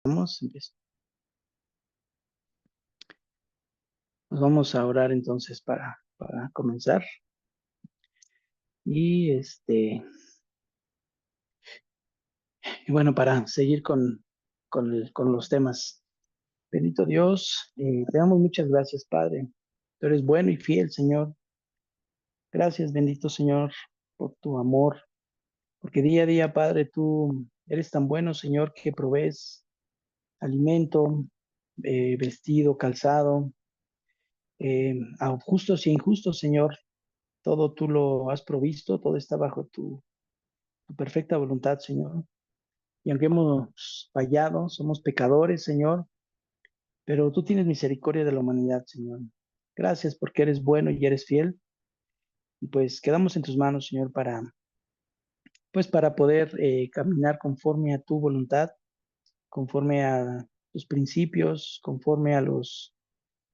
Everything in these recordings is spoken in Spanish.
Empezamos. Nos vamos a orar entonces para comenzar. Y y bueno, para seguir con los temas. Bendito Dios, te damos muchas gracias, Padre. Tú eres bueno y fiel, Señor. Gracias, bendito Señor, por tu amor, porque día a día, Padre, tú eres tan bueno, Señor, que provees alimento, vestido, calzado, a justos y injustos, Señor. Todo tú lo has provisto, todo está bajo tu perfecta voluntad, Señor. Y aunque hemos fallado, somos pecadores, Señor, pero tú tienes misericordia de la humanidad, Señor. Gracias porque eres bueno y eres fiel. Y pues quedamos en tus manos, Señor, para poder caminar conforme a tu voluntad, conforme a tus principios, conforme a los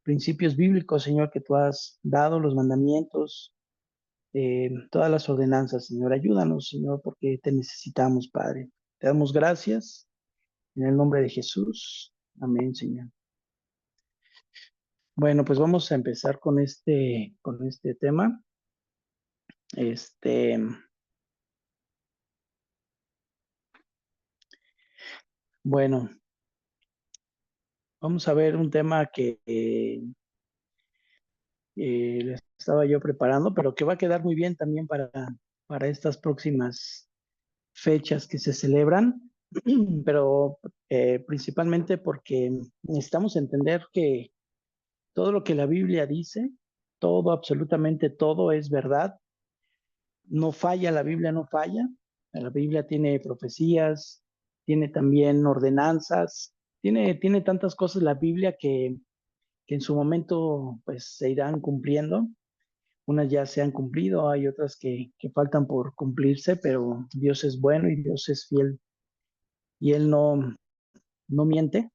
principios bíblicos, Señor, que tú has dado, los mandamientos, todas las ordenanzas, Señor. Ayúdanos, Señor, porque te necesitamos, Padre. Te damos gracias en el nombre de Jesús. Amén, Señor. Bueno, pues vamos a empezar con este tema. Este, bueno, vamos a ver un tema que le estaba yo preparando, pero que va a quedar muy bien también para estas próximas fechas que se celebran, pero principalmente porque necesitamos entender que todo lo que la Biblia dice, todo, absolutamente todo es verdad. No falla, la Biblia no falla. La Biblia tiene profecías, tiene también ordenanzas, tiene tantas cosas la Biblia que en su momento pues se irán cumpliendo. Unas ya se han cumplido, hay otras que faltan por cumplirse, pero Dios es bueno y Dios es fiel y Él no miente.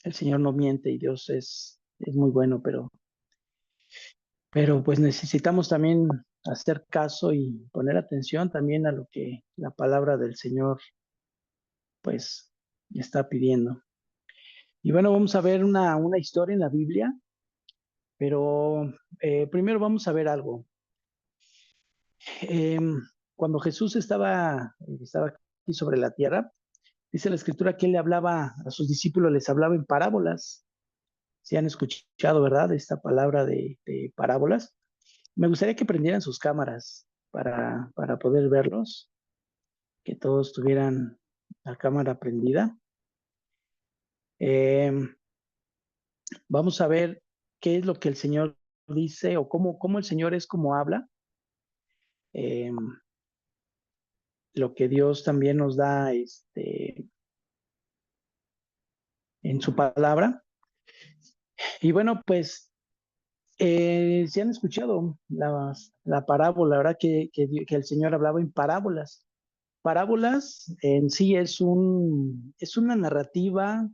El Señor no miente y Dios es muy bueno, pero pues necesitamos también hacer caso y poner atención también a lo que la palabra del Señor pues está pidiendo. Y bueno, vamos a ver una historia en la Biblia, pero primero vamos a ver algo. Eh, Cuando Jesús estaba aquí sobre la tierra, dice la escritura que él le hablaba a sus discípulos, les hablaba en parábolas. Si han escuchado, ¿verdad? Esta palabra de parábolas. Me gustaría que prendieran sus cámaras para poder verlos, que todos tuvieran la cámara prendida. Eh, Vamos a ver qué es lo que el Señor dice o cómo el Señor es como habla, eh, lo que Dios también nos da en su palabra. Y bueno, pues si han escuchado la parábola, ¿verdad? Que el Señor hablaba en parábolas. Parábolas en sí es una narrativa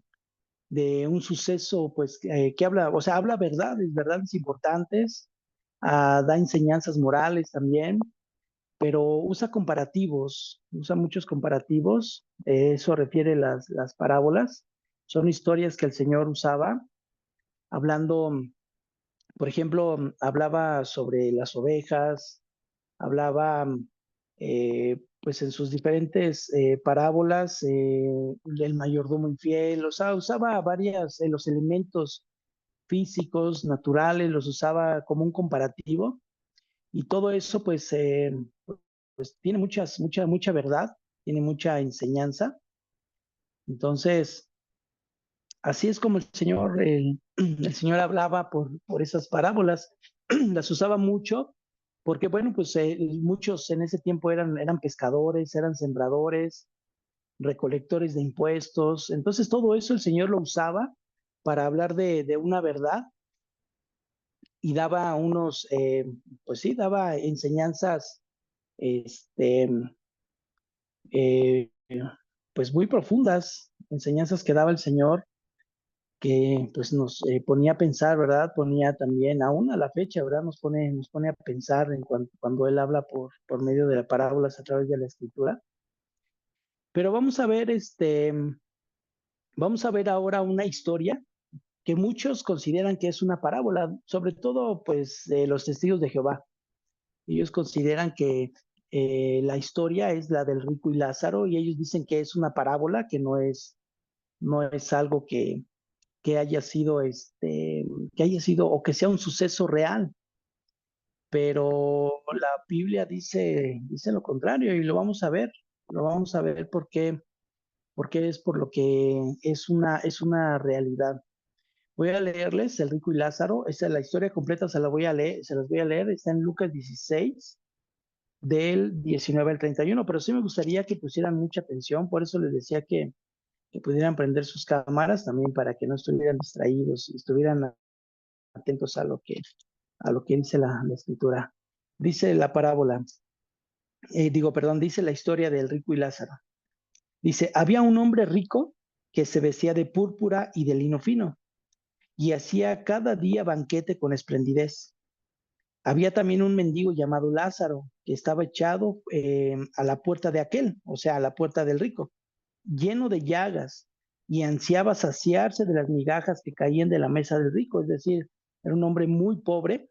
de un suceso, pues, que habla, o sea, habla verdades importantes, da enseñanzas morales también, pero usa muchos comparativos, eso refiere las parábolas, son historias que el Señor usaba, hablando, por ejemplo, hablaba sobre las ovejas, hablaba, pues en sus diferentes parábolas, del mayordomo infiel, o sea, usaba varias, los elementos físicos, naturales, los usaba como un comparativo, y todo eso, pues tiene mucha verdad, tiene mucha enseñanza. Entonces, así es como el Señor hablaba por esas parábolas, las usaba mucho, porque bueno, pues muchos en ese tiempo eran pescadores, eran sembradores, recolectores de impuestos, entonces todo eso el Señor lo usaba para hablar de una verdad y daba pues sí, daba enseñanzas, este, eh, pues muy profundas, enseñanzas que daba el Señor, que pues nos ponía a pensar, ¿verdad? Ponía también, aún a la fecha, ¿verdad? Nos pone a pensar cuando Él habla por medio de las parábolas a través de la Escritura. Pero vamos a ver, Vamos a ver ahora una historia que muchos consideran que es una parábola, sobre todo pues los testigos de Jehová. Ellos consideran que la historia es la del rico y Lázaro y ellos dicen que es una parábola, que no es algo que haya sido que haya sido o que sea un suceso real. Pero la Biblia dice lo contrario y lo vamos a ver. Lo vamos a ver porque es por lo que es una realidad. Voy a leerles el rico y Lázaro. Esa es la historia completa, se la voy a leer, se las voy a leer. Está en Lucas 16, del 19 al 31, pero sí me gustaría que pusieran mucha atención, por eso les decía que pudieran prender sus cámaras también para que no estuvieran distraídos y estuvieran atentos a lo que dice la escritura. Dice la parábola, perdón, dice la historia del rico y Lázaro. Dice, había un hombre rico que se vestía de púrpura y de lino fino y hacía cada día banquete con esplendidez. Había también un mendigo llamado Lázaro que estaba echado a la puerta de aquel, o sea, a la puerta del rico, lleno de llagas y ansiaba saciarse de las migajas que caían de la mesa del rico. Es decir, era un hombre muy pobre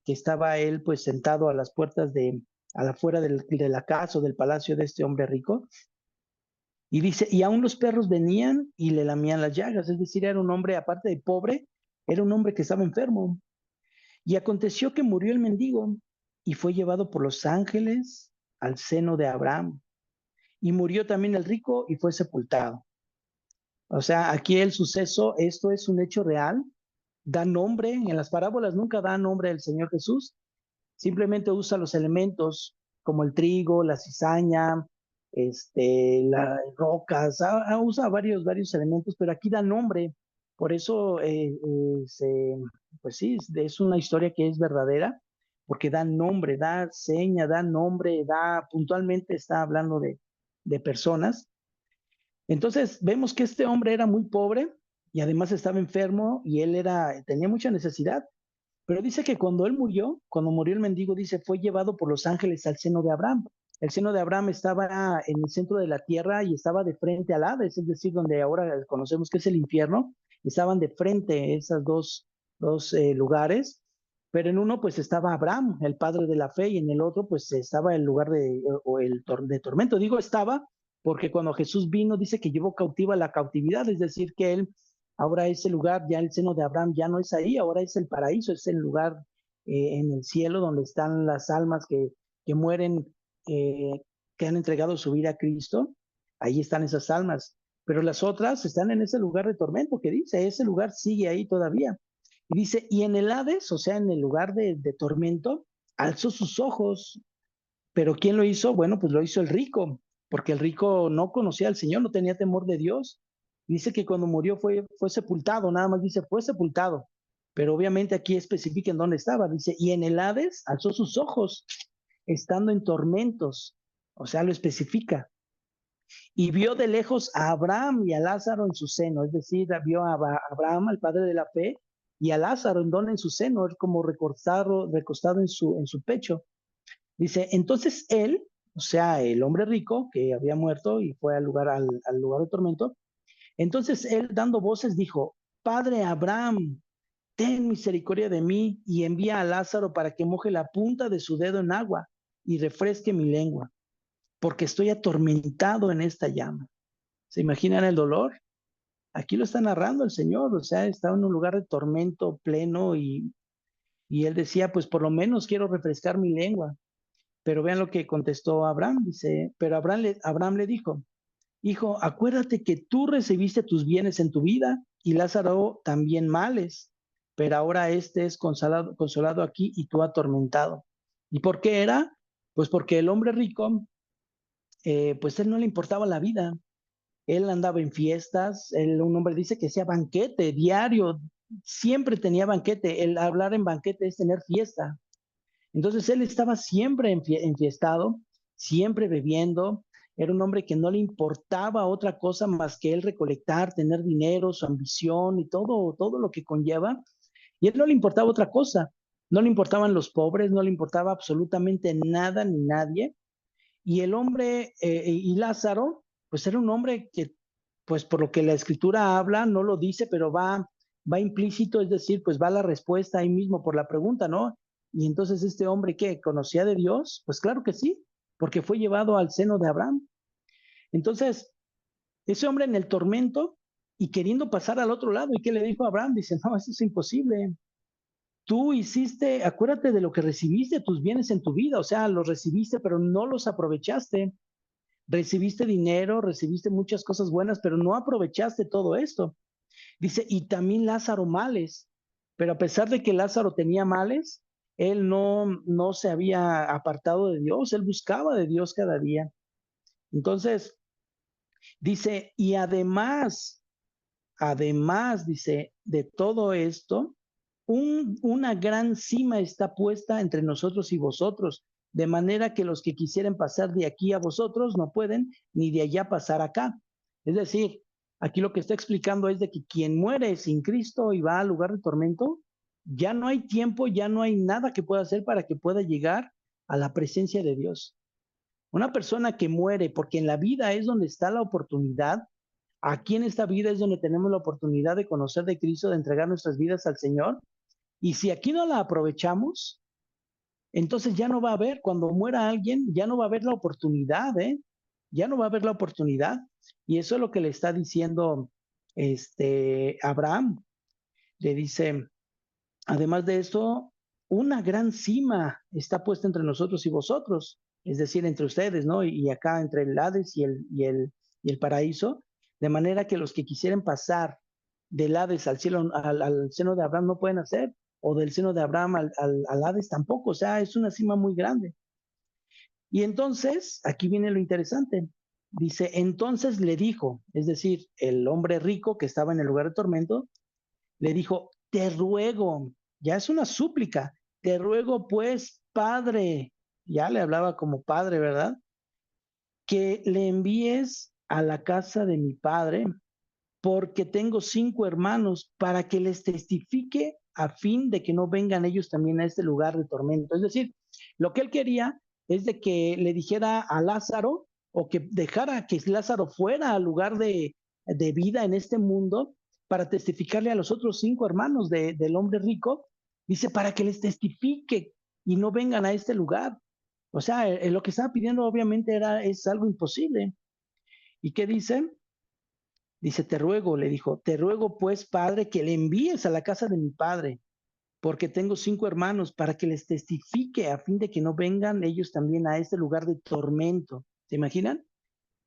que estaba él pues sentado a las puertas a la afuera de la casa o del palacio de este hombre rico. Y dice, y aún los perros venían y le lamían las llagas. Es decir, era un hombre, aparte de pobre, era un hombre que estaba enfermo. Y aconteció que murió el mendigo y fue llevado por los ángeles al seno de Abraham. Y murió también el rico y fue sepultado. O sea, aquí el suceso, esto es un hecho real, da nombre, en las parábolas nunca da nombre del Señor Jesús, simplemente usa los elementos como el trigo, la cizaña, las rocas, usa varios elementos, pero aquí da nombre. Por eso, pues sí, es una historia que es verdadera, porque da nombre, da seña, da nombre, puntualmente está hablando de personas. Entonces vemos que este hombre era muy pobre y además estaba enfermo y tenía mucha necesidad. Pero dice que cuando murió el mendigo, dice, fue llevado por los ángeles al seno de Abraham. El seno de Abraham estaba en el centro de la tierra y estaba de frente al Hades, es decir, donde ahora conocemos que es el infierno. Estaban de frente esos dos lugares, pero en uno pues estaba Abraham, el padre de la fe, y en el otro pues estaba el lugar de tormento. Digo estaba porque cuando Jesús vino dice que llevó cautiva la cautividad, es decir, que él ahora ese lugar, ya el seno de Abraham ya no es ahí, ahora es el paraíso, es el lugar en el cielo donde están las almas que mueren, que han entregado su vida a Cristo. Ahí están esas almas. Pero las otras están en ese lugar de tormento que dice, ese lugar sigue ahí todavía. Y dice, y en el Hades, o sea, en el lugar de tormento, alzó sus ojos. Pero ¿quién lo hizo? Bueno, pues lo hizo el rico, porque el rico no conocía al Señor, no tenía temor de Dios. Dice que cuando murió fue sepultado, nada más dice, fue sepultado. Pero obviamente aquí especifica en dónde estaba. Dice, y en el Hades alzó sus ojos, estando en tormentos. O sea, lo especifica. Y vio de lejos a Abraham y a Lázaro en su seno. Es decir, vio a Abraham, el padre de la fe, y a Lázaro en su seno, él como recostado en su pecho. Dice, entonces él, o sea, el hombre rico que había muerto y fue al lugar de tormento, entonces él dando voces dijo, Padre Abraham, ten misericordia de mí y envía a Lázaro para que moje la punta de su dedo en agua y refresque mi lengua, porque estoy atormentado en esta llama. ¿Se imaginan el dolor? Aquí lo está narrando el Señor, o sea, estaba en un lugar de tormento pleno y él decía, pues por lo menos quiero refrescar mi lengua. Pero vean lo que contestó Abraham, dice, pero Abraham le dijo, hijo, acuérdate que tú recibiste tus bienes en tu vida y Lázaro también males, pero ahora este es consolado aquí y tú atormentado. ¿Y por qué era? Pues porque el hombre rico, pues él no le importaba la vida, él andaba en fiestas, un hombre dice que hacía banquete diario, siempre tenía banquete, el hablar en banquete es tener fiesta. Entonces él estaba siempre enfiestado, siempre bebiendo. Era un hombre que no le importaba otra cosa más que él recolectar, tener dinero, su ambición y todo lo que conlleva. Y a él no le importaba otra cosa. No le importaban los pobres, no le importaba absolutamente nada ni nadie. Y el hombre, y Lázaro, pues era un hombre que pues por lo que la escritura habla, no lo dice, pero va implícito, es decir, pues va la respuesta ahí mismo por la pregunta, ¿no? Y entonces este hombre, ¿qué? ¿Conocía de Dios? Pues claro que sí, porque fue llevado al seno de Abraham. Entonces, ese hombre en el tormento y queriendo pasar al otro lado, ¿y qué le dijo a Abraham? Dice, no, eso es imposible. Tú hiciste, acuérdate de lo que recibiste, tus bienes en tu vida, o sea, los recibiste, pero no los aprovechaste. Recibiste dinero, recibiste muchas cosas buenas, pero no aprovechaste todo esto. Dice, y también Lázaro males, pero a pesar de que Lázaro tenía males, él no se había apartado de Dios, él buscaba de Dios cada día. Entonces, dice, y además, dice, de todo esto, una gran cima está puesta entre nosotros y vosotros, de manera que los que quisieren pasar de aquí a vosotros no pueden, ni de allá pasar acá. Es decir, aquí lo que está explicando es de que quien muere sin Cristo y va al lugar de tormento, ya no hay tiempo, ya no hay nada que pueda hacer para que pueda llegar a la presencia de Dios. Una persona que muere, porque en la vida es donde está la oportunidad. Aquí en esta vida es donde tenemos la oportunidad de conocer de Cristo, de entregar nuestras vidas al Señor. Y si aquí no la aprovechamos, entonces ya no va a haber, cuando muera alguien, ya no va a haber la oportunidad, ¿eh? Ya no va a haber la oportunidad. Y eso es lo que le está diciendo Abraham. Le dice, además de esto, una gran cima está puesta entre nosotros y vosotros, es decir, entre ustedes, ¿no? Y acá entre el Hades y el paraíso, de manera que los que quisieran pasar del Hades al cielo, al seno de Abraham no pueden hacer, o del seno de Abraham al Hades tampoco, o sea, es una cima muy grande. Y entonces, aquí viene lo interesante. Dice, entonces le dijo, es decir, el hombre rico que estaba en el lugar de tormento, le dijo, te ruego, ya es una súplica, te ruego pues, padre, ya le hablaba como padre, ¿verdad? Que le envíes a la casa de mi padre, porque tengo 5 hermanos, para que les testifique a fin de que no vengan ellos también a este lugar de tormento. Es decir, lo que él quería es de que le dijera a Lázaro o que dejara que Lázaro fuera al lugar de vida en este mundo para testificarle a los otros 5 hermanos del hombre rico. Dice, para que les testifique y no vengan a este lugar. O sea, lo que estaba pidiendo obviamente es algo imposible. ¿Y qué dice? Dice, te ruego, le dijo, te ruego pues, padre, que le envíes a la casa de mi padre, porque tengo 5 hermanos, para que les testifique a fin de que no vengan ellos también a este lugar de tormento. ¿Se imaginan?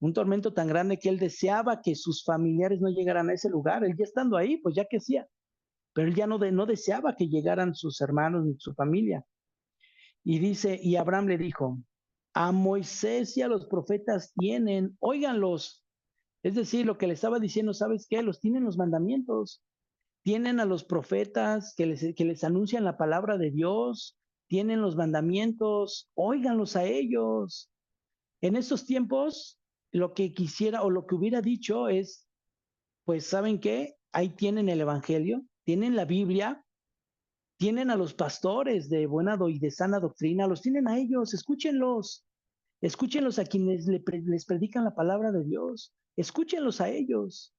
Un tormento tan grande que él deseaba que sus familiares no llegaran a ese lugar. Él ya estando ahí, pues ya que hacía. Pero él ya no deseaba que llegaran sus hermanos ni su familia. Y dice, y Abraham le dijo, a Moisés y a los profetas tienen, óiganlos. Es decir, lo que le estaba diciendo, ¿sabes qué? Los tienen los mandamientos, tienen a los profetas que les anuncian la palabra de Dios, tienen los mandamientos, óiganlos a ellos. En estos tiempos, lo que quisiera o lo que hubiera dicho es, pues, ¿saben qué? Ahí tienen el Evangelio, tienen la Biblia, tienen a los pastores de buena y de sana doctrina, los tienen a ellos, escúchenlos, escúchenlos a quienes les predican la palabra de Dios, escúchenlos a ellos.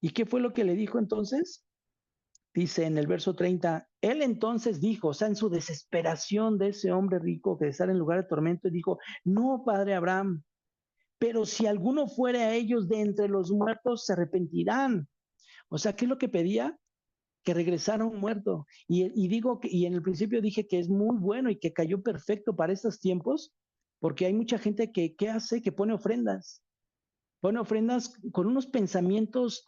¿Y qué fue lo que le dijo entonces? Dice en el verso 30, él entonces dijo, o sea, en su desesperación de ese hombre rico que estar en lugar de tormento, dijo, no, padre Abraham, pero si alguno fuere a ellos de entre los muertos, se arrepentirán. O sea, ¿qué es lo que pedía? Que regresara un muerto. Y digo que, y en el principio dije que es muy bueno y que cayó perfecto para estos tiempos, porque hay mucha gente que, ¿qué hace? Que pone ofrendas con unos pensamientos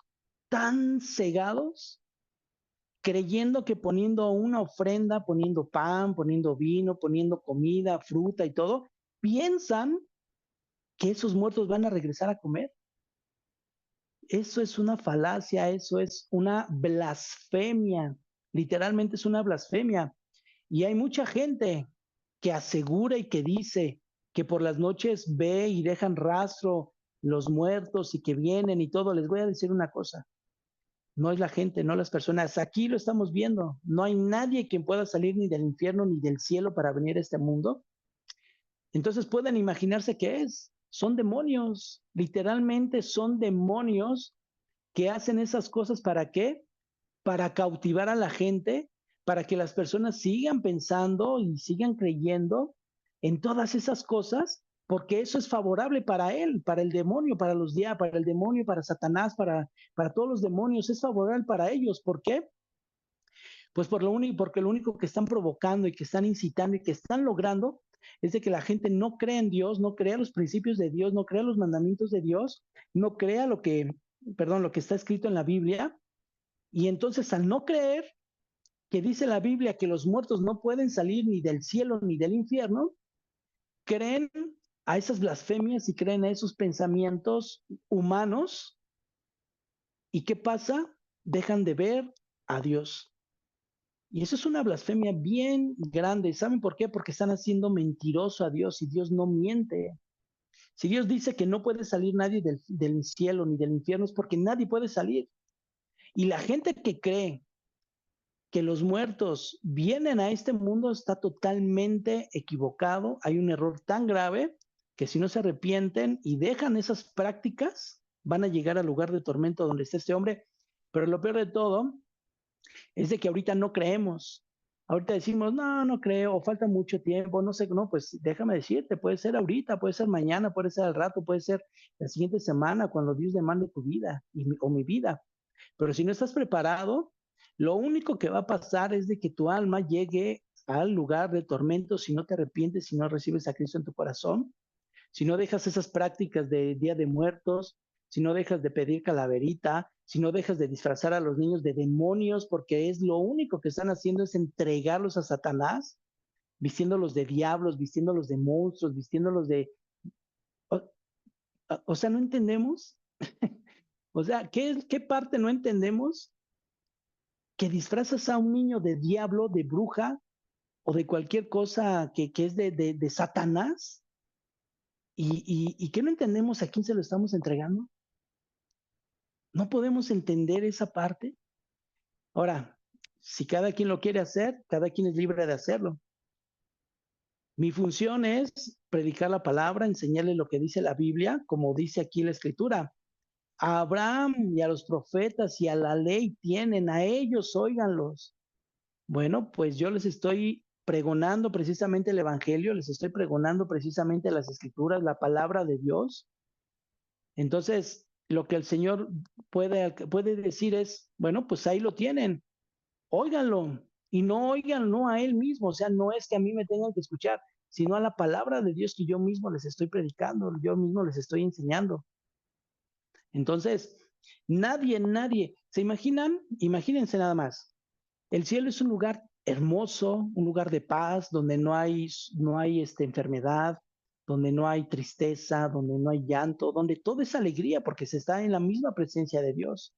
tan cegados, creyendo que poniendo una ofrenda, poniendo pan, poniendo vino, poniendo comida, fruta y todo, piensan que esos muertos van a regresar a comer. Eso es una falacia, eso es una blasfemia. Literalmente es una blasfemia. Y hay mucha gente que asegura y que dice que por las noches ve y dejan rastro los muertos y que vienen y todo. Les voy a decir una cosa. No es la gente, no las personas. Aquí lo estamos viendo. No hay nadie que pueda salir ni del infierno ni del cielo para venir a este mundo. Entonces pueden imaginarse qué es. son demonios, literalmente son demonios que hacen esas cosas. ¿Para qué? Para cautivar a la gente, para que las personas sigan pensando y sigan creyendo en todas esas cosas, porque eso es favorable para él, para el demonio, para los diablos, para el demonio, para Satanás, para todos los demonios, es favorable para ellos. ¿Por qué? Pues porque lo único que están provocando y que están incitando y que están logrando es de que la gente no crea en Dios, no crea los principios de Dios, no crea los mandamientos de Dios, no crea lo que está escrito en la Biblia. Y entonces, al no creer que dice la Biblia que los muertos no pueden salir ni del cielo ni del infierno, creen a esas blasfemias y creen a esos pensamientos humanos. ¿Y qué pasa? Dejan de ver a Dios. Y eso es una blasfemia bien grande. ¿Saben por qué? Porque están haciendo mentiroso a Dios y Dios no miente. Si Dios dice que no puede salir nadie del cielo ni del infierno, es porque nadie puede salir. Y la gente que cree que los muertos vienen a este mundo está totalmente equivocado. Hay un error tan grave que si no se arrepienten y dejan esas prácticas, van a llegar al lugar de tormento donde está este hombre. Pero lo peor de todo es de que ahorita no creemos. Ahorita decimos, no, no creo, o falta mucho tiempo, no sé, no, pues déjame decirte, puede ser ahorita, puede ser mañana, puede ser al rato, puede ser la siguiente semana, cuando Dios demande tu vida o mi vida. Pero si no estás preparado, lo único que va a pasar es de que tu alma llegue al lugar de tormento si no te arrepientes, si no recibes a Cristo en tu corazón, si no dejas esas prácticas de Día de Muertos, si no dejas de pedir calaverita, si no dejas de disfrazar a los niños de demonios, porque es lo único que están haciendo es entregarlos a Satanás, vistiéndolos de diablos, vistiéndolos de monstruos, vistiéndolos de... O, o sea, no entendemos. O sea, ¿qué parte no entendemos? Que disfrazas a un niño de diablo, de bruja o de cualquier cosa que es de Satanás y que no entendemos a quién se lo estamos entregando. No podemos entender esa parte. Ahora, si cada quien lo quiere hacer, cada quien es libre de hacerlo. Mi función es predicar la palabra, enseñarle lo que dice la Biblia, como dice aquí la Escritura. A Abraham y a los profetas y a la ley tienen, a ellos óiganlos. Bueno, pues yo les estoy pregonando precisamente el Evangelio, les estoy pregonando precisamente las Escrituras, la palabra de Dios. Entonces, lo que el Señor puede decir es, bueno, pues ahí lo tienen, óiganlo, y no oigan, no a Él mismo, o sea, no es que a mí me tengan que escuchar, sino a la palabra de Dios que yo mismo les estoy predicando, yo mismo les estoy enseñando. Entonces, nadie, ¿se imaginan? Imagínense nada más. El cielo es un lugar hermoso, un lugar de paz, donde no hay enfermedad, donde no hay tristeza, donde no hay llanto, donde todo es alegría porque se está en la misma presencia de Dios.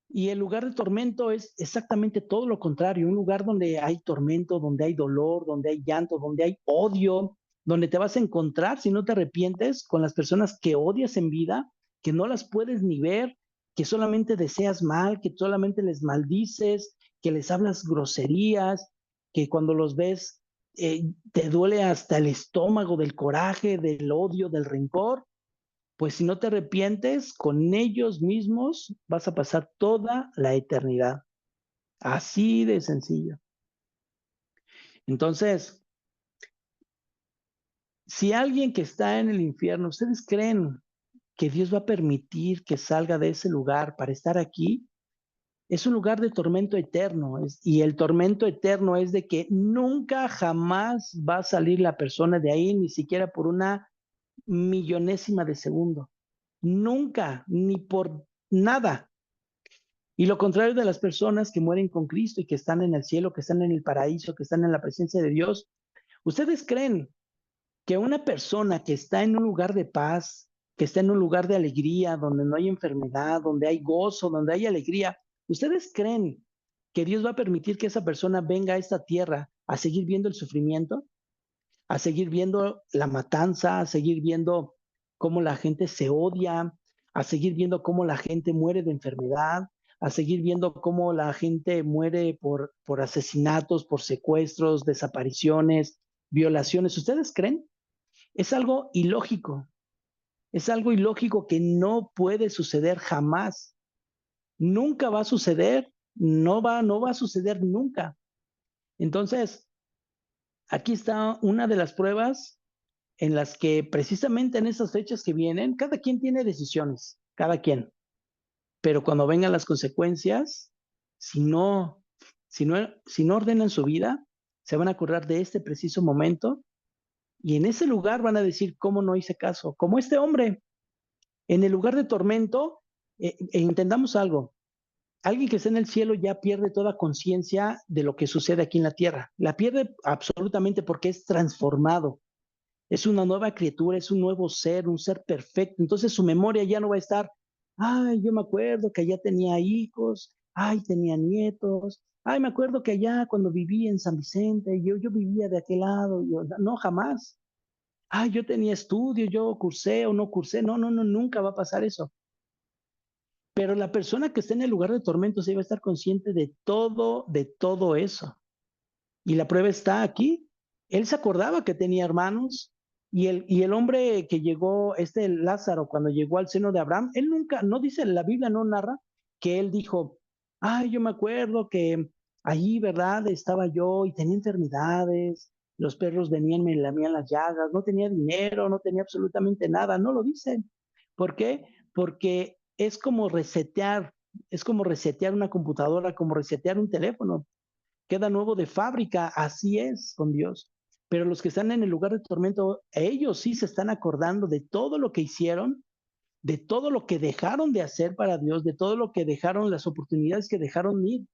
Y el lugar de tormento es exactamente todo lo contrario, un lugar donde hay tormento, donde hay dolor, donde hay llanto, donde hay odio, donde te vas a encontrar, si no te arrepientes, con las personas que odias en vida, que no las puedes ni ver, que solamente deseas mal, que solamente les maldices, que les hablas groserías, que cuando los ves te duele hasta el estómago del coraje, del odio, del rencor. Pues si no te arrepientes, con ellos mismos vas a pasar toda la eternidad. Así de sencillo. Entonces, si alguien que está en el infierno, ¿ustedes creen que Dios va a permitir que salga de ese lugar para estar aquí? Es un lugar de tormento eterno, y el tormento eterno es de que nunca jamás va a salir la persona de ahí, ni siquiera por una millonésima de segundo. Nunca, ni por nada. Y lo contrario de las personas que mueren con Cristo y que están en el cielo, que están en el paraíso, que están en la presencia de Dios. ¿Ustedes creen que una persona que está en un lugar de paz, que está en un lugar de alegría, donde no hay enfermedad, donde hay gozo, donde hay alegría, ustedes creen que Dios va a permitir que esa persona venga a esta tierra a seguir viendo el sufrimiento, a seguir viendo la matanza, a seguir viendo cómo la gente se odia, a seguir viendo cómo la gente muere de enfermedad, a seguir viendo cómo la gente muere por asesinatos, por secuestros, desapariciones, violaciones? ¿Ustedes creen? Es algo ilógico, es algo ilógico que no puede suceder jamás. Nunca va a suceder, no va a suceder nunca. Entonces, aquí está una de las pruebas en las que precisamente en esas fechas que vienen, cada quien tiene decisiones, cada quien. Pero cuando vengan las consecuencias, si no, si no ordenan su vida, se van a acordar de este preciso momento y en ese lugar van a decir, ¿cómo no hice caso? Como este hombre, en el lugar de tormento, entendamos algo, alguien que está en el cielo ya pierde toda conciencia de lo que sucede aquí en la tierra. La pierde absolutamente porque es transformado. Es una nueva criatura, es un nuevo ser, un ser perfecto. Entonces su memoria ya no va a estar, ay, yo me acuerdo que allá tenía hijos, ay, tenía nietos, ay, me acuerdo que allá cuando vivía en San Vicente, yo vivía de aquel lado. No, jamás. Ay, yo tenía estudios, yo cursé o no cursé. No, no, no, nunca va a pasar eso. Pero la persona que está en el lugar de tormento se va a estar consciente de todo eso. Y la prueba está aquí. Él se acordaba que tenía hermanos y el hombre que llegó, este Lázaro, cuando llegó al seno de Abraham, él nunca, no dice, la Biblia no narra que él dijo, ay, yo me acuerdo que allí, ¿verdad? Estaba yo y tenía enfermedades, los perros venían, me lamían las llagas, no tenía dinero, no tenía absolutamente nada, no lo dice. ¿Por qué? Porque es como resetear una computadora, como resetear un teléfono queda nuevo de fábrica, así es con Dios. Pero los que están en el lugar de tormento, ellos sí se están acordando de todo lo que hicieron, de todo lo que dejaron de hacer para Dios, de todo lo que dejaron, las oportunidades que dejaron ir,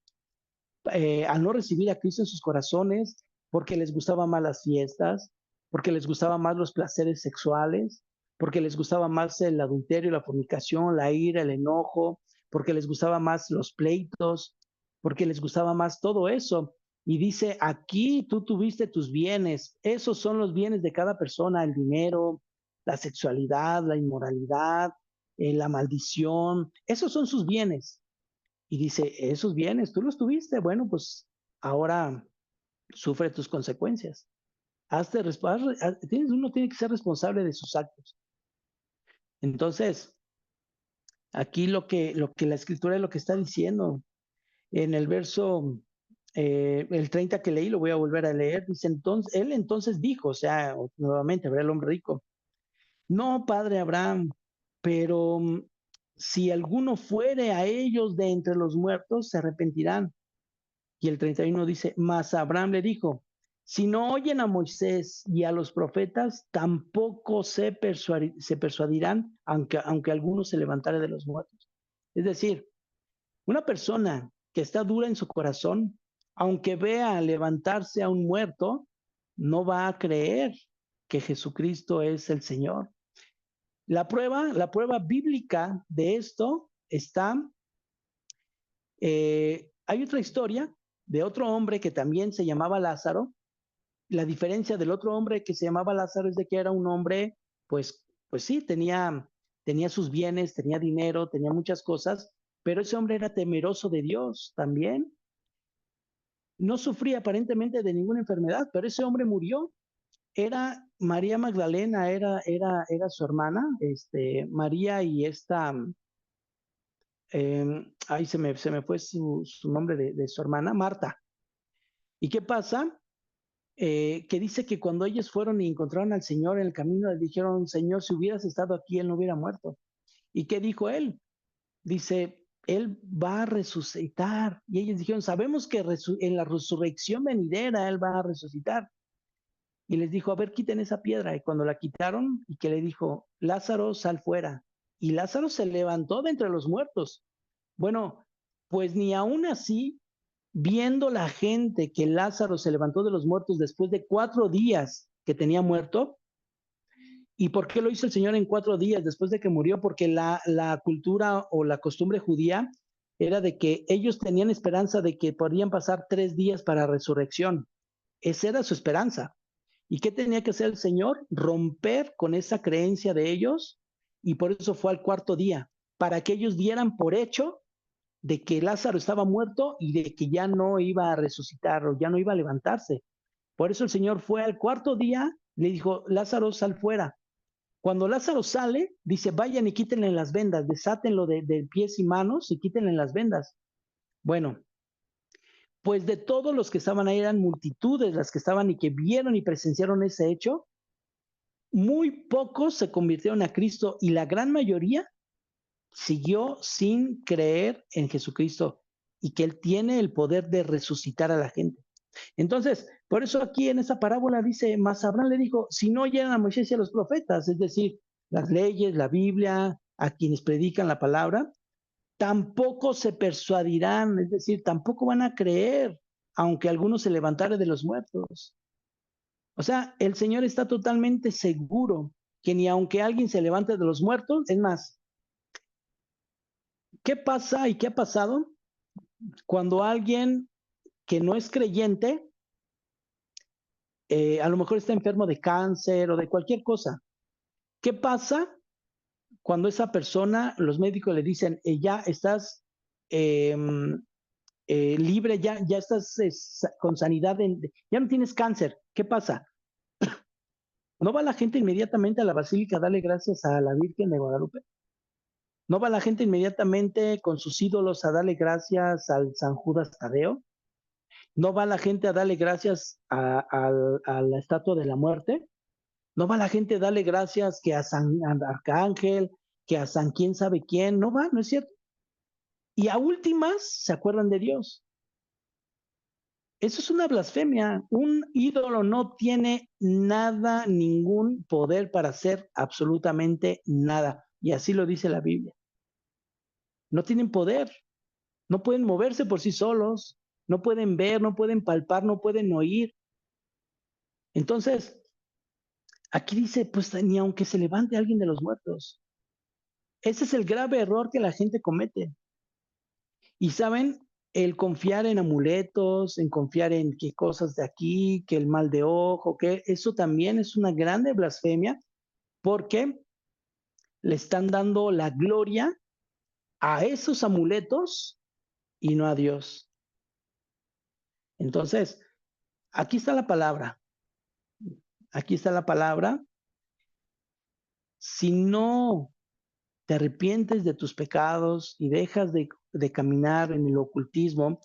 al no recibir a Cristo en sus corazones, porque les gustaban más las fiestas, porque les gustaban más los placeres sexuales, porque les gustaba más el adulterio, la fornicación, la ira, el enojo, porque les gustaba más los pleitos, porque les gustaba más todo eso. Y dice, aquí tú tuviste tus bienes, esos son los bienes de cada persona, el dinero, la sexualidad, la inmoralidad, la maldición, esos son sus bienes. Y dice, esos bienes, tú los tuviste, bueno, pues ahora sufre tus consecuencias. Uno tiene que ser responsable de sus actos. Entonces, aquí lo que la escritura es lo que está diciendo. En el verso, el 30 que leí, lo voy a volver a leer, dice, entonces, él entonces dijo, o sea, nuevamente, habrá el hombre rico, no, padre Abraham, pero si alguno fuere a ellos de entre los muertos, se arrepentirán. Y el 31 dice, mas Abraham le dijo, si no oyen a Moisés y a los profetas, tampoco se persuadirán, aunque alguno se levantare de los muertos. Es decir, una persona que está dura en su corazón, aunque vea levantarse a un muerto, no va a creer que Jesucristo es el Señor. La prueba bíblica de esto está hay otra historia de otro hombre que también se llamaba Lázaro. La diferencia del otro hombre que se llamaba Lázaro es de que era un hombre, pues sí, tenía sus bienes, tenía dinero, tenía muchas cosas, pero ese hombre era temeroso de Dios también. No sufría aparentemente de ninguna enfermedad, pero ese hombre murió. Era María Magdalena, era su hermana, María y esta, ahí se me fue su nombre de su hermana, Marta. ¿Y qué pasa? Que dice que cuando ellos fueron y encontraron al Señor en el camino, le dijeron, Señor, si hubieras estado aquí, él no hubiera muerto. ¿Y qué dijo él? Dice, él va a resucitar. Y ellos dijeron, sabemos que en la resurrección venidera él va a resucitar. Y les dijo, a ver, quiten esa piedra. Y cuando la quitaron, y que le dijo, Lázaro, sal fuera. Y Lázaro se levantó de entre los muertos. Bueno, pues ni aún así, viendo la gente que Lázaro se levantó de los muertos después de 4 días que tenía muerto, ¿y por qué lo hizo el Señor en 4 días después de que murió? Porque la cultura o la costumbre judía era de que ellos tenían esperanza de que podrían pasar 3 días para resurrección. Esa era su esperanza. ¿Y qué tenía que hacer el Señor? Romper con esa creencia de ellos y por eso fue al cuarto día, para que ellos dieran por hecho de que Lázaro estaba muerto y de que ya no iba a resucitar o ya no iba a levantarse. Por eso el Señor fue al cuarto día Le dijo, Lázaro, sal fuera. Cuando Lázaro sale, dice, vayan y quítenle las vendas, desátenlo de pies y manos y quítenle las vendas. Bueno, pues de todos los que estaban ahí, eran multitudes las que estaban y que vieron y presenciaron ese hecho, muy pocos se convirtieron a Cristo y la gran mayoría siguió sin creer en Jesucristo y que Él tiene el poder de resucitar a la gente. Entonces, por eso aquí en esa parábola dice, mas Abraham le dijo, si no oyeran a Moisés y a los profetas, es decir, las leyes, la Biblia, a quienes predican la palabra, tampoco se persuadirán, es decir, tampoco van a creer, aunque algunos se levantaren de los muertos. O sea, el Señor está totalmente seguro que ni aunque alguien se levante de los muertos, es más, ¿qué pasa y qué ha pasado cuando alguien que no es creyente, a lo mejor está enfermo de cáncer o de cualquier cosa? ¿Qué pasa cuando esa persona, los médicos le dicen, ya estás eh, libre, ya estás con sanidad, ya no tienes cáncer? ¿Qué pasa? ¿No va la gente inmediatamente a la basílica a darle gracias a la Virgen de Guadalupe? ¿No va la gente inmediatamente con sus ídolos a darle gracias al San Judas Tadeo? ¿No va la gente a darle gracias a la estatua de la muerte? ¿No va la gente a darle gracias que a San Arcángel, que a San quién sabe quién? No va, ¿no es cierto? Y a últimas se acuerdan de Dios. Eso es una blasfemia. Un ídolo no tiene nada, ningún poder para hacer absolutamente nada. Y así lo dice la Biblia. No tienen poder, no pueden moverse por sí solos, no pueden ver, no pueden palpar, no pueden oír. Entonces, aquí dice, pues ni aunque se levante alguien de los muertos. Ese es el grave error que la gente comete. Y saben, el confiar en amuletos, en confiar en que cosas de aquí, que el mal de ojo, que eso también es una grande blasfemia porque le están dando la gloria a esos amuletos y no a Dios. Entonces, aquí está la palabra. Aquí está la palabra. Si no te arrepientes de tus pecados y dejas de caminar en el ocultismo,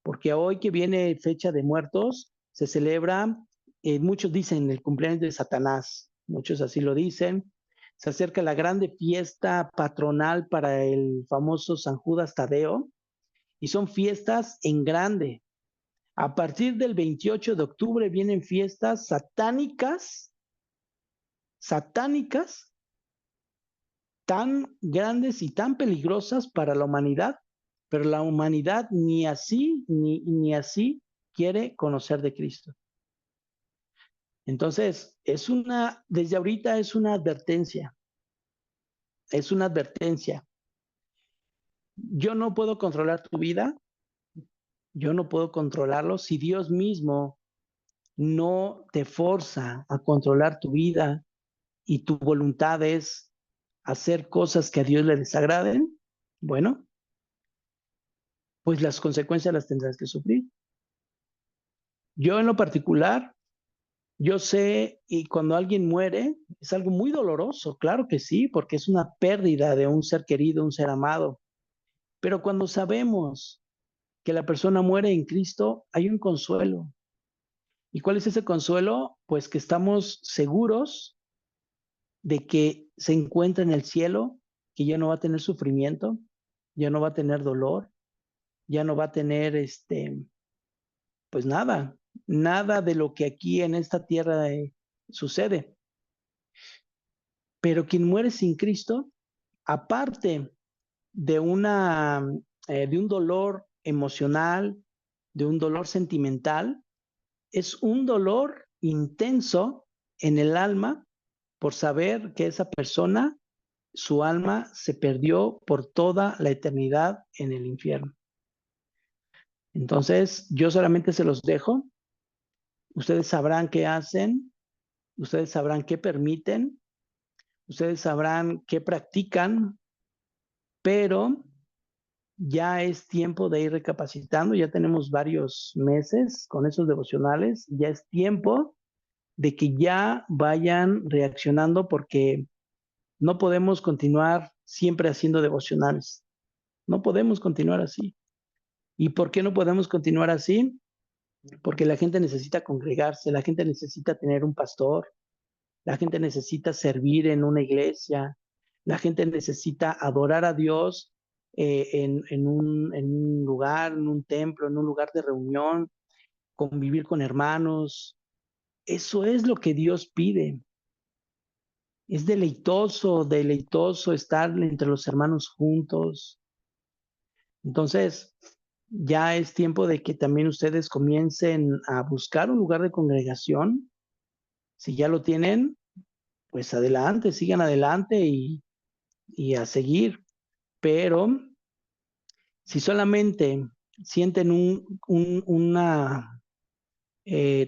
porque hoy que viene fecha de muertos, se celebra, muchos dicen el cumpleaños de Satanás, muchos así lo dicen, se acerca la grande fiesta patronal para el famoso San Judas Tadeo, y son fiestas en grande. A partir del 28 de octubre vienen fiestas satánicas, satánicas, tan grandes y tan peligrosas para la humanidad, pero la humanidad ni así, ni así quiere conocer de Cristo. Entonces, desde ahorita es una advertencia, es una advertencia. Yo no puedo controlar tu vida, yo no puedo controlarlo si Dios mismo no te forza a controlar tu vida y tu voluntad es hacer cosas que a Dios le desagraden. Bueno, pues las consecuencias las tendrás que sufrir. Yo en lo particular, yo sé, y cuando alguien muere, es algo muy doloroso, claro que sí, porque es una pérdida de un ser querido, un ser amado. Pero cuando sabemos que la persona muere en Cristo, hay un consuelo. ¿Y cuál es ese consuelo? Pues que estamos seguros de que se encuentra en el cielo, que ya no va a tener sufrimiento, ya no va a tener dolor, ya no va a tener pues nada, nada de lo que aquí en esta tierra sucede. Pero quien muere sin Cristo, aparte de de un dolor emocional, de un dolor sentimental, es un dolor intenso en el alma por saber que esa persona, su alma se perdió por toda la eternidad en el infierno. Entonces, yo solamente se los dejo. Ustedes sabrán qué hacen, ustedes sabrán qué permiten, ustedes sabrán qué practican, pero ya es tiempo de ir recapacitando, ya tenemos varios meses con esos devocionales, ya es tiempo de que ya vayan reaccionando porque no podemos continuar siempre haciendo devocionales. No podemos continuar así. ¿Y por qué no podemos continuar así? Porque la gente necesita congregarse, la gente necesita tener un pastor, la gente necesita servir en una iglesia, la gente necesita adorar a Dios en un lugar, en un templo, en un lugar de reunión, convivir con hermanos. Eso es lo que Dios pide. Es deleitoso, deleitoso estar entre los hermanos juntos. Entonces, ya es tiempo de que también ustedes comiencen a buscar un lugar de congregación. Si ya lo tienen, pues adelante, sigan adelante y a seguir. Pero si solamente sienten una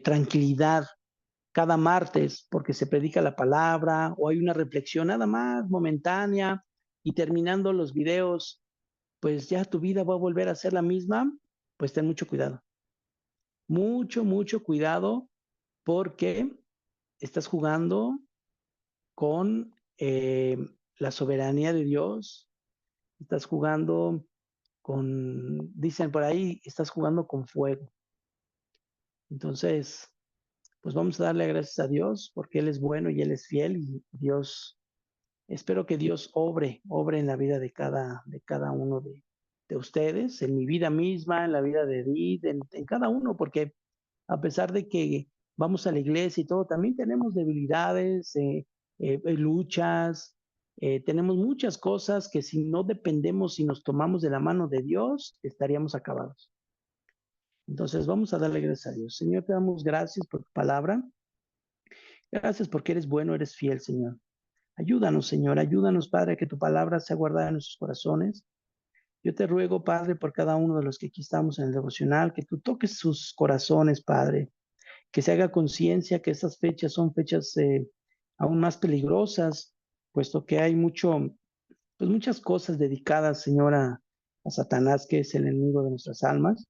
tranquilidad cada martes porque se predica la palabra o hay una reflexión nada más momentánea y terminando los videos, pues ya tu vida va a volver a ser la misma, pues ten mucho cuidado. Mucho, mucho cuidado porque estás jugando con la soberanía de Dios, estás jugando dicen por ahí, estás jugando con fuego. Entonces, pues vamos a darle gracias a Dios porque Él es bueno y Él es fiel y Dios, espero que Dios obre en la vida de cada uno de ustedes, en mi vida misma, en la vida de Edith, en cada uno, porque a pesar de que vamos a la iglesia y todo, también tenemos debilidades, luchas, tenemos muchas cosas que si no dependemos y nos tomamos de la mano de Dios, estaríamos acabados. Entonces vamos a darle gracias a Dios. Señor, te damos gracias por tu palabra. Gracias porque eres bueno, eres fiel, Señor. Ayúdanos, Señor, ayúdanos, Padre, que tu palabra sea guardada en nuestros corazones. Yo te ruego, Padre, por cada uno de los que aquí estamos en el devocional, que tú toques sus corazones, Padre, que se haga conciencia que estas fechas son fechas aún más peligrosas, puesto que hay pues muchas cosas dedicadas, Señor, a Satanás, que es el enemigo de nuestras almas,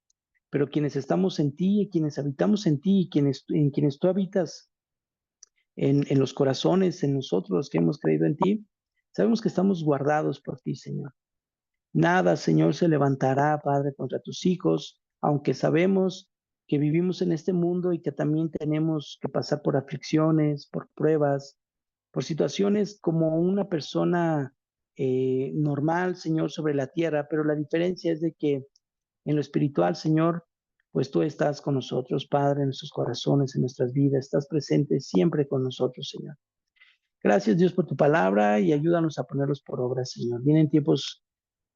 pero quienes estamos en ti, y quienes habitamos en ti, y en quienes tú habitas en los corazones, en nosotros los que hemos creído en ti, sabemos que estamos guardados por ti, Señor. Nada, Señor, se levantará, Padre, contra tus hijos, aunque sabemos que vivimos en este mundo y que también tenemos que pasar por aflicciones, por pruebas, por situaciones como una persona normal, Señor, sobre la tierra, pero la diferencia es de que en lo espiritual, Señor, pues tú estás con nosotros, Padre, en nuestros corazones, en nuestras vidas, estás presente siempre con nosotros, Señor. Gracias, Dios, por tu palabra y ayúdanos a ponerlos por obra, Señor. Vienen tiempos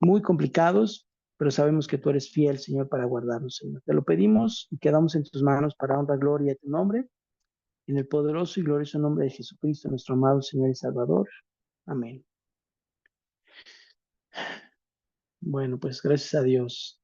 muy complicados, pero sabemos que tú eres fiel, Señor, para guardarnos, Señor. Te lo pedimos y quedamos en tus manos para honra, gloria a tu nombre, en el poderoso y glorioso nombre de Jesucristo, nuestro amado Señor y Salvador. Amén. Bueno, pues gracias a Dios.